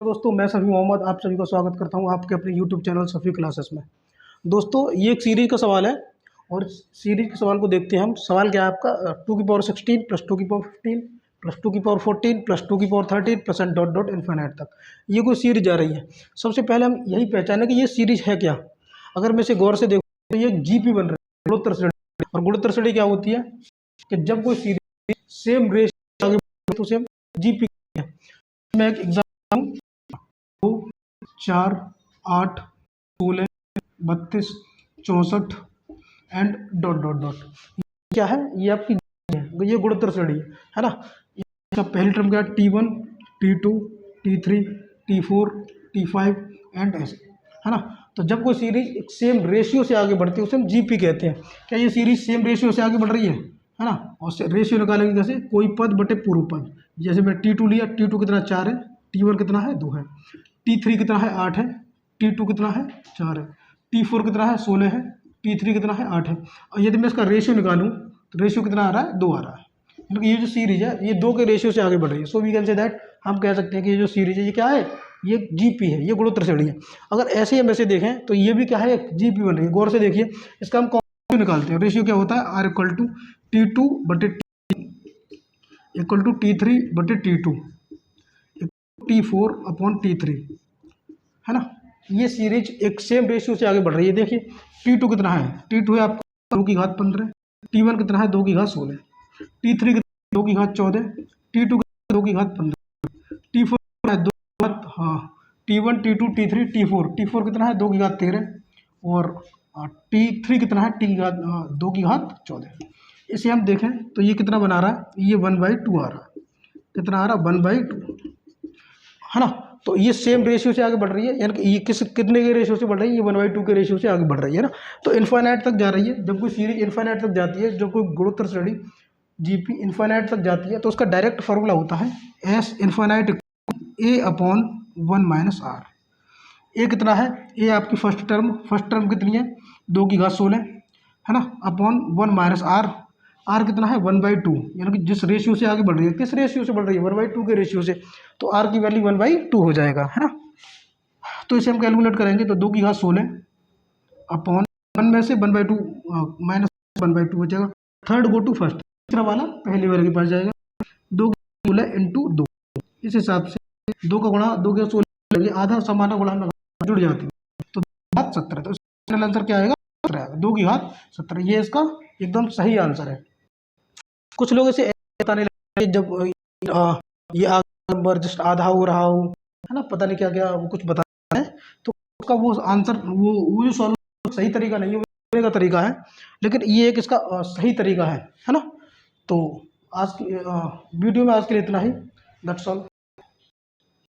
दोस्तों, मैं सफ़ी मोहम्मद आप सभी का स्वागत करता हूं आपके अपने यूट्यूब चैनल सफ़ी क्लासेस में। दोस्तों, ये एक सीरीज का सवाल है और सीरीज के सवाल को देखते हैं हम। सवाल क्या है आपका, 2 की पावर 16 प्लस 2 की पावर 15 प्लस 2 की पावर 14 प्लस 2 की power 13 plus and dot dot infinite तक ये कोई सीरीज आ रही है। सबसे पहले हम यही पहचाने कि ये सीरीज है क्या। अगर मैं इसे गौर से देखूँ तो ये जीपी बन रही है, गुणोत्तर श्रेणी। और गुणोत्तर श्रेणी क्या होती है कि जब कोई सीरीज सेम रेशियो आगे बढ़े तो उसे हम जीपी कहते हैं। मैं एक example 2, 4, 8, 16, 32, 64 and dot dot dot क्या है, ये आपकी है, ये गुणोत्तर श्रेणी है ना। इसका पहली टर्म क्या है, T1, T2, T3, T4, T5 and ऐसे, है ना। तो जब कोई सीरीज एक सेम रेशियो से आगे बढ़ती है उसे हम जीपी कहते हैं। क्या ये सीरीज सेम रेशियो से आगे बढ़ रही है ना। और रेशियो निकालेंगे कैसे, कोई पद बटे पूर्व पद। जैसे मैं T2 लिया, T2 कितना 4 है, T1 कितना है 2 है, T3 कितना है 8 है, T2 कितना है 4 है, T4 कितना है 16 है, T3 कितना है 8 है। और यदि मैं इसका रेशियो निकालूं तो रेशियो कितना आ रहा है, 2 आ रहा है। मतलब ये जो सीरीज है ये 2 के रेशियो से आगे बढ़ रही है। So we can say that, हम कह सकते हैं कि ये जो सीरीज है ये क्या है, ये जीपी है, ये गुणोत्तर श्रेणी है। अगर ऐसे हम ऐसे देखें तो ये भी क्या है, जीपी बन रही है। गौर से देखिए, इसका हम रेशियो निकालते हैं। रेशियो क्या होता है, R इक्वल टू T2 बटे इक्वल टू T3 बटे T2 T4 अपॉन T3, है ना। ये सीरीज एक सेम रेशियो से आगे बढ़ रही है। देखिए T2 कितना है, T2 है आपका 2 की घात 15, T1 कितना है 2 की घात 16, T3 कितना 2 की घात 14, T2 कितना 2 की घात 15, T4 कितना है 2 की घात, हाँ, T1 T2 T3 T4 कितना है 2 की घात 13 और T3 कितना है 2 की घात 14। इसे हम देखें तो ये कितना बना रहा है, ये 1/2 आ रहा है। कितना आ रहा है, 1/2, है ना। तो ये सेम रेशियो से आगे बढ़ रही है, यानी कि ये कितने के रेशियो से बढ़ रही है, ये 1/2 के रेशियो से आगे बढ़ रही है ना। तो इन्फिनिट तक जा रही है। जब कोई सीरीज इन्फिनिट तक जाती है, जब कोई गुणोत्तर श्रेणी जीपी इन्फिनिट तक जाती है तो उसका डायरेक्ट फार्मूला होता है S infinite A upon 1 minus R. A कितना है, ए आपकी फर्स्ट टर्म कितनी है 2 की घात 16, है ना, अपॉन 1 माइनस आर। आर कितना है 1/2, यानी कि जिस रेशियो से आगे बढ़ रही है, किस रेशियो से बढ़ रही है 1/2 के रेशियो से, तो आर की वैल्यू 1/2 हो जाएगा, है ना। तो इसे हम कैलकुलेट करेंगे तो 2 की घात 16 अपॉन 1 में से 1/2 माइनस 1/2 हो जाएगा। थर्ड गो टू फर्स्ट, तीसरा वाला पहले वाले के पास जाएगा। 2 की 16 इंटू 2, इस हिसाब से 2 का गुणा 2 के 16 आधा समाना गुणा में जुड़ जाती है तो 17। तो इसका आंसर क्या आएगा, 2 की घात 17। ये इसका एकदम सही आंसर है। कुछ लोग इसे बताने लगे जब ये नंबर जस्ट आधा हो रहा हो, है ना, पता नहीं क्या क्या वो कुछ बता रहे हैं, तो उसका वो आंसर वो जो सॉल्व सही तरीका नहीं है, वो का तरीका है, लेकिन ये एक इसका सही तरीका है ना। तो आज की वीडियो में आज के लिए इतना ही, दैट्स ऑल।